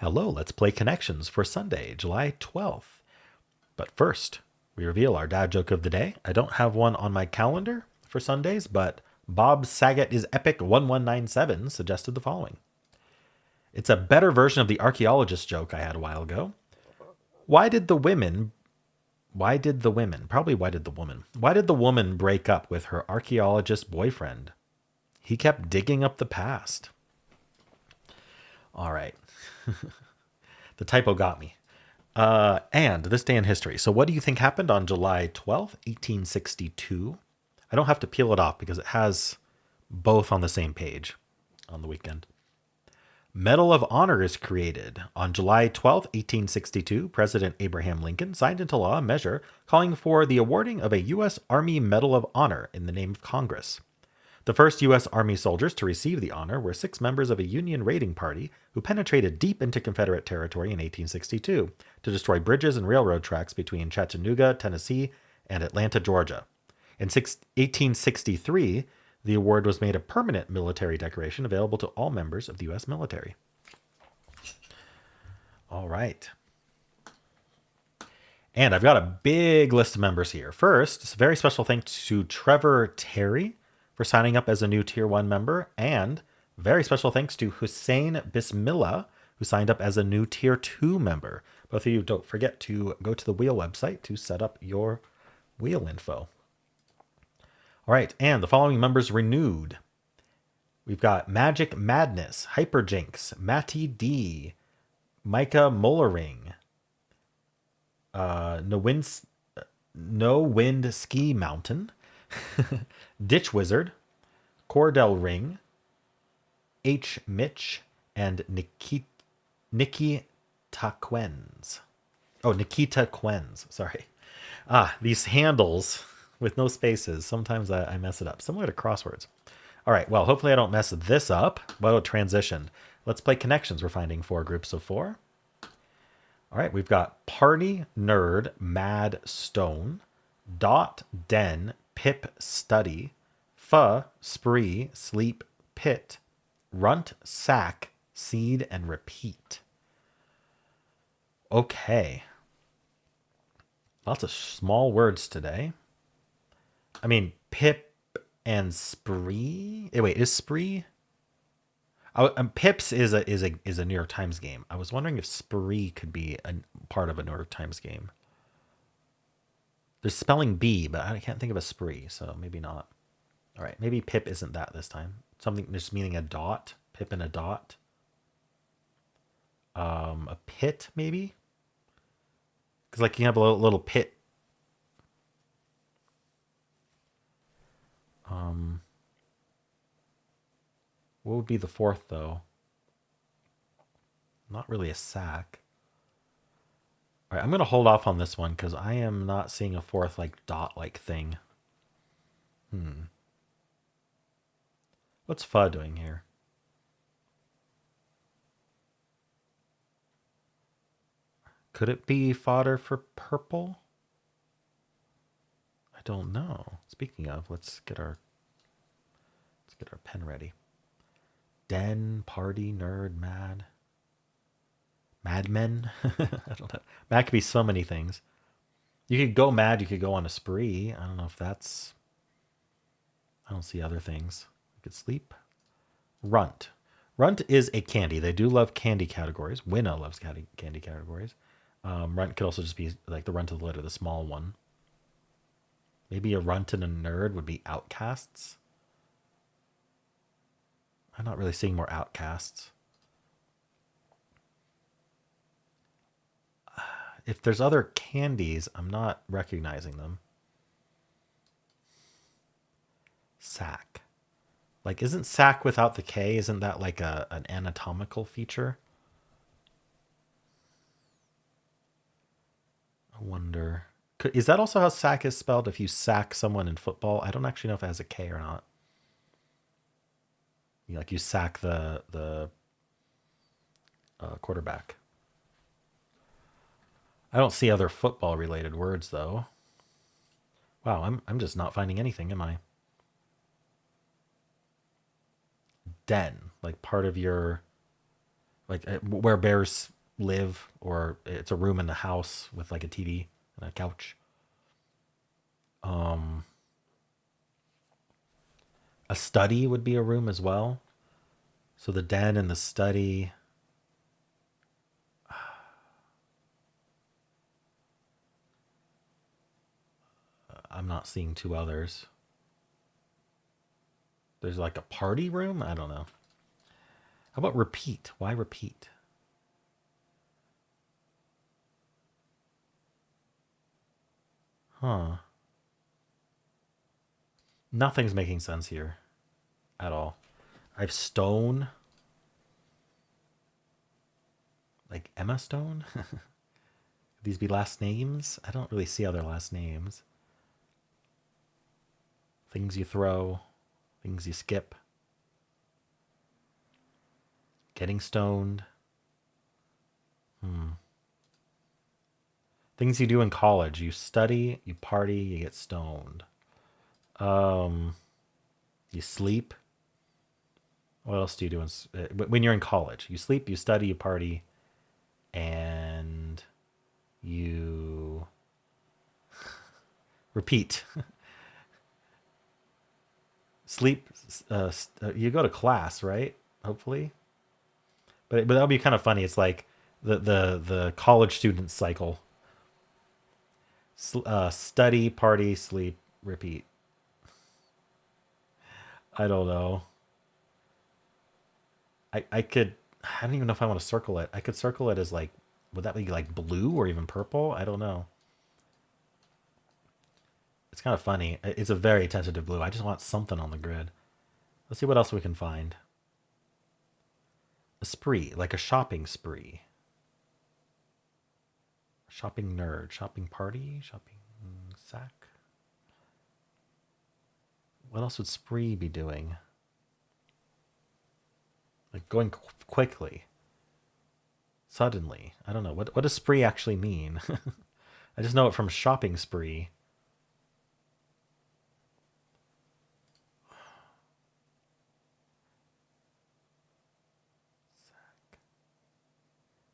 Hello, let's play Connections for Sunday, July 12th. But first, we reveal our dad joke of the day. I don't have one on my calendar for Sundays, but Bob Saget is Epic 1197 suggested the following. It's a better version of the archaeologist joke I had a while ago. Why did the woman break up with her archaeologist boyfriend? He kept digging up the past. All right. The typo got me. And this day in history. So what do you think happened on July 12th, 1862? I don't have to peel it off because it has both on the same page on the weekend. Medal of Honor is created. On July 12th, 1862, President Abraham Lincoln signed into law a measure calling for the awarding of a U.S. Army Medal of Honor in the name of Congress. The first U.S. Army soldiers to receive the honor were 6 members of a Union raiding party who penetrated deep into Confederate territory in 1862 to destroy bridges and railroad tracks between Chattanooga, Tennessee, and Atlanta, Georgia. In 1863, the award was made a permanent military decoration available to all members of the U.S. military. All right. And I've got a big list of members here. First, it's a very special thanks to Trevor Terry for signing up as a new Tier 1 member, and very special thanks to Hussein Bismillah, who signed up as a new Tier 2 member. Both of you, don't forget to go to the Wheel website to set up your Wheel info. All right, and the following members renewed. We've got Magic Madness, Hyperjinx, Matty D, Micah Mullering, No Wind Ski Mountain, Ditch Wizard, Cordell Ring, H. Mitch, and Nikki Taquens. Oh, Nikita Quens, sorry. These handles with no spaces, sometimes I mess it up, similar to crosswords. All right, well, hopefully I don't mess this up. Well, transitioned. Let's play Connections. We're finding 4 groups of 4. All right, we've got Party, Nerd, Mad, Stone, Dot, Den, Pip, Study, Pho, Spree, Sleep, Pit, Runt, Sack, Seed, and Repeat. Okay. Lots of small words today. I mean, Pip and Spree. Wait, is Spree? Pips is a New York Times game. I was wondering if Spree could be a part of a New York Times game. There's spelling bee, but I can't think of a Spree, so maybe not. All right, maybe Pip isn't that this time. Something just meaning a dot. Pip and a dot. A pit maybe. Because like you have a little pit. What would be the 4th though? Not really a sack. All right, I'm going to hold off on this one because I am not seeing a 4th like dot-like thing. What's Pho doing here? Could it be fodder for purple? I don't know. Speaking of, let's get our pen ready. Den, party, nerd, mad. Madmen? I don't know. Mad could be so many things. You could go mad, you could go on a spree. I don't know if that's... I don't see other things. You could sleep. Runt. Runt is a candy. They do love candy categories. Winna loves candy categories. Runt could also just be like the runt of the litter, the small one. Maybe a runt and a nerd would be outcasts. I'm not really seeing more outcasts. If there's other candies, I'm not recognizing them. Sack. Like, isn't sack without the K? Isn't that like an anatomical feature? I wonder. Is that also how sack is spelled if you sack someone in football? I don't actually know if it has a K or not. Like you sack the quarterback. I don't see other football related words though. Wow, I'm just not finding anything, am I? Den, like part of your like where bears live, or it's a room in the house with like a TV and a couch. Um, a study would be a room as well. So the den and the study. I'm not seeing two others. There's like a party room. I don't know. How about repeat? Why repeat? Huh. Nothing's making sense here at all. I have Stone, like Emma Stone. These be last names? I don't really see other last names. Things you throw, things you skip. Getting stoned. Hmm. Things you do in college. You study, you party, you get stoned. Um, you sleep. What else do you do when you're in college? You sleep, you study, you party, and you repeat. Sleep. You go to class, right? Hopefully, but that would be kind of funny. It's like the college student cycle: study, party, sleep, repeat. I don't know. I could. I don't even know if I want to circle it. I could circle it as like, would that be like blue or even purple? I don't know. It's kind of funny. It's a very tentative blue. I just want something on the grid. Let's see what else we can find. A spree, like a shopping spree. Shopping nerd, shopping party, shopping sack. What else would spree be doing? Like going quickly, suddenly. I don't know. What does spree actually mean? I just know it from shopping spree.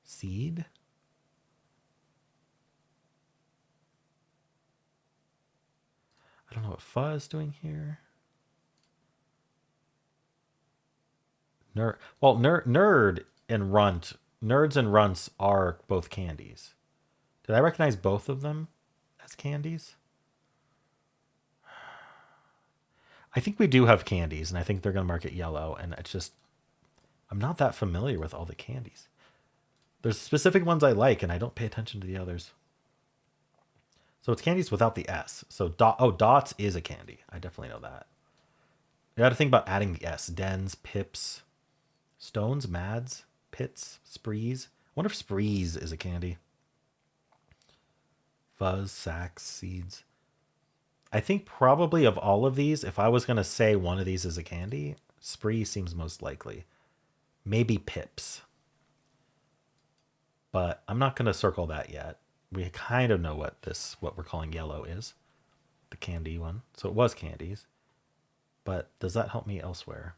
Seed? I don't know what pho is doing here. Nerd. Well, nerd and runt. Nerds and runts are both candies. Did I recognize both of them as candies? I think we do have candies, and I think they're going to mark it yellow. And it's just, I'm not that familiar with all the candies. There's specific ones I like, and I don't pay attention to the others. So it's candies without the S. So dots is a candy. I definitely know that. You got to think about adding the S. Dens, pips, stones, mads, pits, sprees. I wonder if sprees is a candy. Fuzz, sacks, seeds. I think probably of all of these, if I was going to say one of these is a candy, spree seems most likely. Maybe pips. But I'm not going to circle that yet. We kind of know what we're calling yellow is. The candy one. So it was candies. But does that help me elsewhere?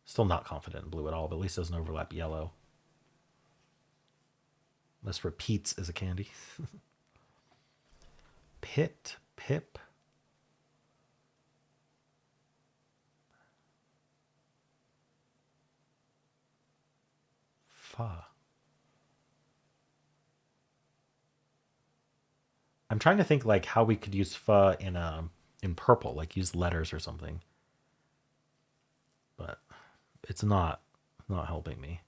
Still not confident in blue at all, but at least it doesn't overlap yellow. Unless repeats is a candy. Pit, pip. Fa. I'm trying to think like how we could use fa in purple, like use letters or something. But it's not helping me.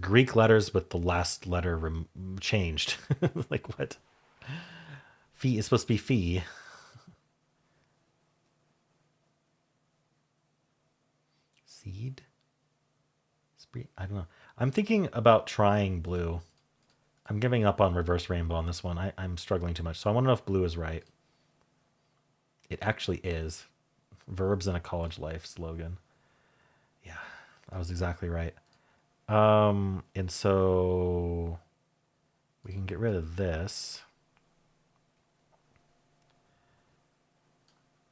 Greek letters with the last letter changed. Like what? Fee is supposed to be fee. Seed? Spree? I don't know. I'm thinking about trying blue. I'm giving up on reverse rainbow on this one. I'm struggling too much. So I want to know if blue is right. It actually is. Verbs in a college life slogan. Yeah, I was exactly right. And so we can get rid of this.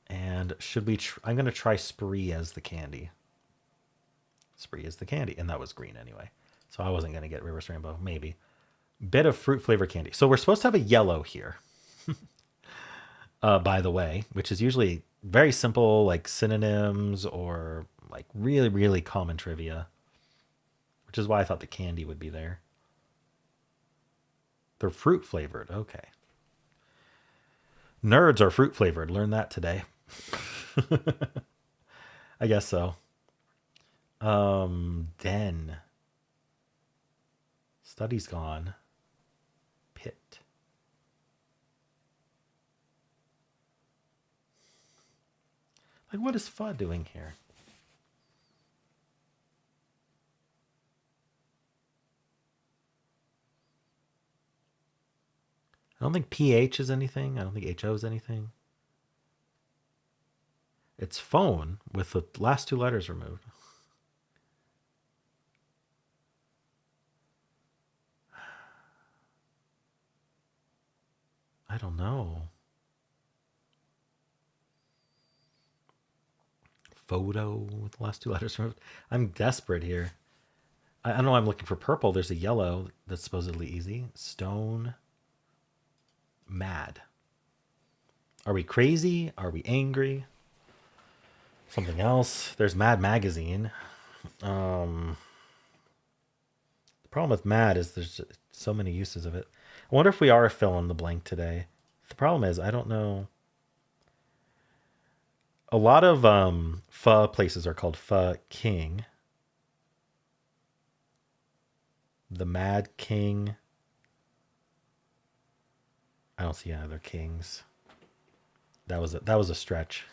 And should we? I'm going to try spree as the candy. Spree is the candy, and that was green anyway. So I wasn't going to get reverse rainbow, maybe. Bit of fruit flavor candy. So we're supposed to have a yellow here, by the way, which is usually very simple, like synonyms or like really, really common trivia, which is why I thought the candy would be there. They're fruit flavored. Okay. Nerds are fruit flavored. Learned that today. I guess so. Den. Study's gone. Pit. Like, what is pho doing here? I don't think PH is anything. I don't think HO is anything. It's phone with the last two letters removed. I don't know. Photo with the last two letters removed. I'm desperate here. I don't know. I'm looking for purple. There's a yellow that's supposedly easy. Stone. Mad. Are we crazy? Are we angry? Something else. There's Mad Magazine. The problem with Mad is there's so many uses of it. I wonder if we are fill in the blank today. The problem is I don't know. A lot of pho places are called Pho King. The Mad King. I don't see any other kings. That was a stretch.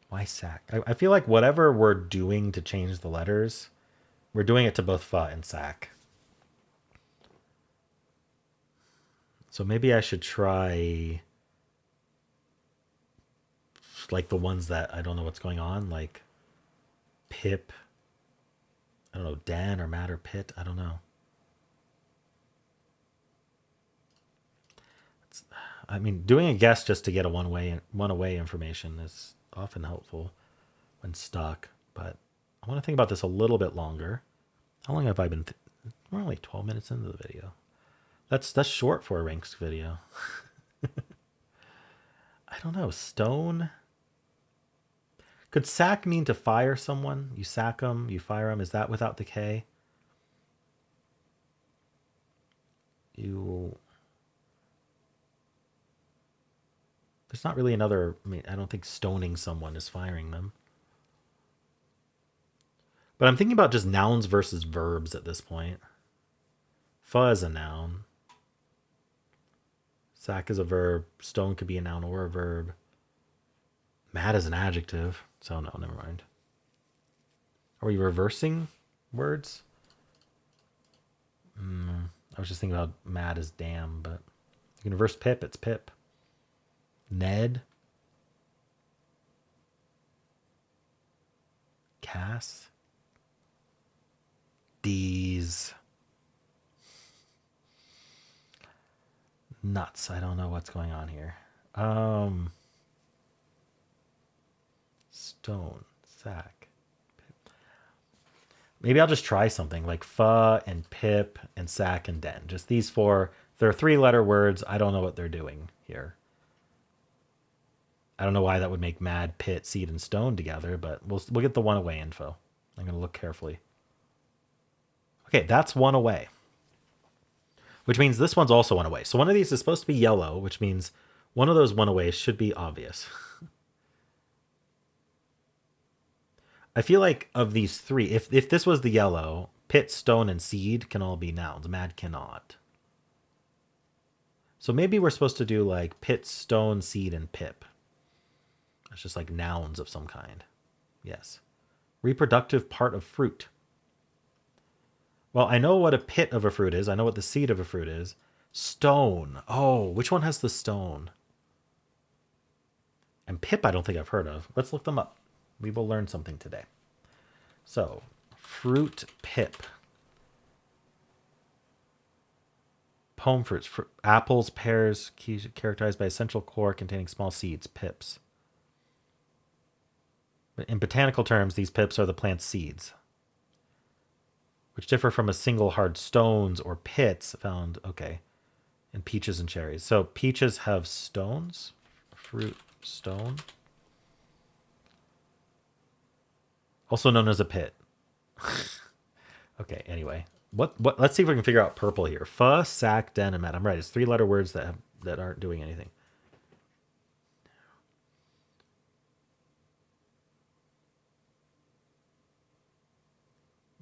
Why sack? I feel like whatever we're doing to change the letters, we're doing it to both pho and sack. So maybe I should try like the ones that I don't know what's going on, like Pip. I don't know, Dan or Matt or Pit. I don't know. I mean, doing a guess just to get a one away information is often helpful when stuck. But I want to think about this a little bit longer. How long have I been? We're only 12 minutes into the video. That's short for a Rangsk video. I don't know. Stone. Could sack mean to fire someone? You sack them, you fire them. Is that without the K? You. There's not really another. I mean, I don't think stoning someone is firing them. But I'm thinking about just nouns versus verbs at this point. Pho is a noun. Sack is a verb. Stone could be a noun or a verb. Mad is an adjective. So no, never mind. Are we reversing words? I was just thinking about mad as damn, but you can reverse Pip, it's Pip. Ned. Cass. D's. Nuts. I don't know what's going on here. Stone. Sack. Pip. Maybe I'll just try something like pho and Pip and sack and den. Just these four. They're 3-letter words. I don't know what they're doing here. I don't know why that would make mad, pit, seed, and stone together, but we'll get the one away info. I'm going to look carefully. Okay, that's one away, which means this one's also one away. So one of these is supposed to be yellow, which means one of those one aways should be obvious. I feel like of these three, if this was the yellow, pit, stone, and seed can all be nouns. Mad cannot. So maybe we're supposed to do like pit, stone, seed, and Pip. It's just like nouns of some kind. Yes. Reproductive part of fruit. Well, I know what a pit of a fruit is. I know what the seed of a fruit is. Stone. Oh, which one has the stone? And Pip I don't think I've heard of. Let's look them up. We will learn something today. So, fruit Pip. Home fruits. Apples, pears, characterized by a central core containing small seeds, pips. In botanical terms, these pips are the plant's seeds, which differ from a single hard stones or pits found, in peaches and cherries. So peaches have stones, fruit stone, also known as a pit. Okay, anyway. What? Let's see if we can figure out purple here. Pho, sack, den, and mat. I'm right. It's 3-letter words that aren't doing anything.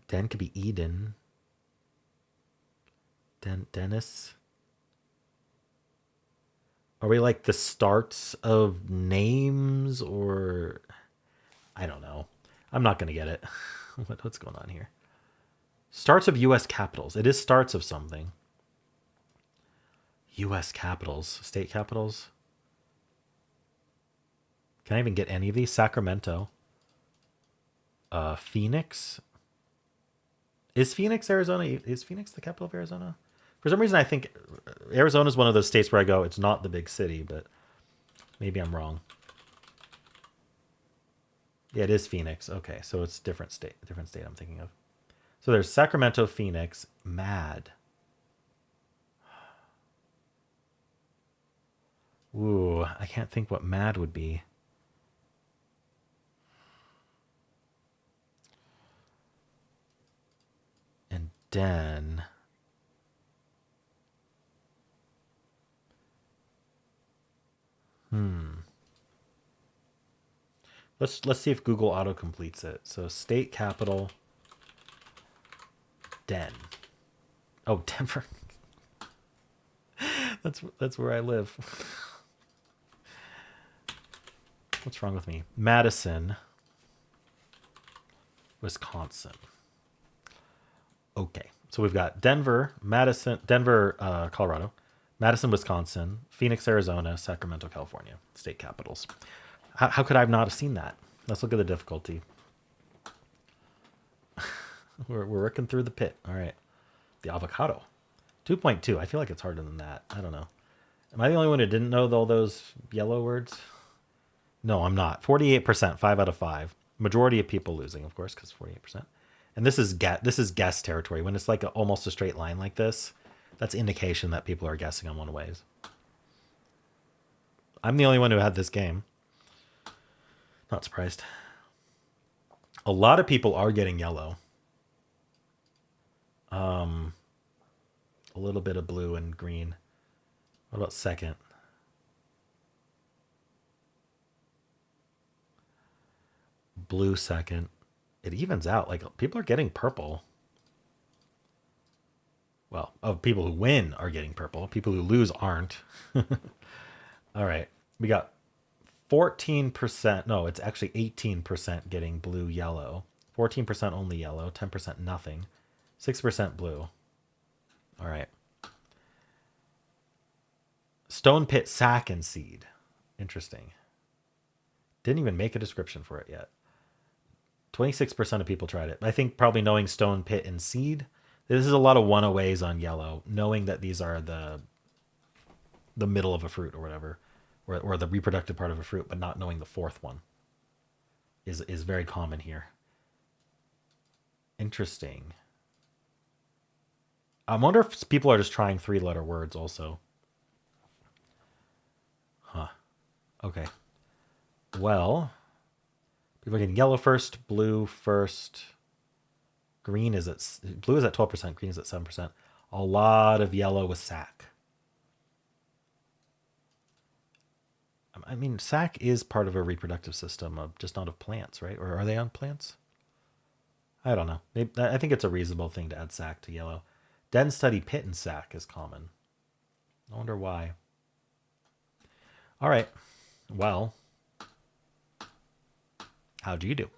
Den could be Eden. Dennis. Are we like the starts of names, or I don't know. I'm not gonna get it. What's going on here? Starts of U.S. capitals. It is starts of something. U.S. capitals, state capitals. Can I even get any of these? Sacramento. Phoenix. Is Phoenix, Arizona? Is Phoenix the capital of Arizona? For some reason, I think Arizona is one of those states where I go, it's not the big city, but maybe I'm wrong. Yeah, it is Phoenix. Okay, so it's different state I'm thinking of. So there's Sacramento, Phoenix, Mad. Ooh, I can't think what Mad would be. And Den. Let's see if Google auto completes it. So state capital, Den. Oh, Denver. That's where I live. What's wrong with me? Madison, Wisconsin. Okay, so we've got Denver, Colorado, Madison, Wisconsin, Phoenix, Arizona, Sacramento, California, state capitals. How could I not have seen that? Let's look at the difficulty. We're working through the pit. All right. The avocado. 2.2. I feel like it's harder than that. I don't know. Am I the only one who didn't know all those yellow words? No, I'm not. 48%, 5 out of 5. Majority of people losing, of course, because 48%. And this is guess territory. When it's like almost a straight line like this, that's indication that people are guessing on one ways. I'm the only one who had this game. Not surprised. A lot of people are getting yellow. A little bit of blue and green. What about second? Blue second. It evens out. Like people are getting purple. Well, people who win are getting purple. People who lose aren't. All right. We got 14%. No, it's actually 18% getting blue yellow. 14% only yellow. 10% nothing. 6% blue. All right. Stone pit sack and seed. Interesting. Didn't even make a description for it yet. 26% of people tried it. I think probably knowing stone pit and seed. This is a lot of one-aways on yellow. Knowing that these are the middle of a fruit or whatever, or the reproductive part of a fruit, but not knowing the fourth one is very common here. Interesting. I wonder if people are just trying 3-letter words also. Huh. Okay. Well, people are getting yellow first, blue first. Blue is at 12%, green is at 7%. A lot of yellow with sack. I mean, sack is part of a reproductive system of just not of plants, right? Or are they on plants? I don't know. I think it's a reasonable thing to add sack to yellow. Den study pit and sack is common. I wonder why. All right. Well, how'd you do?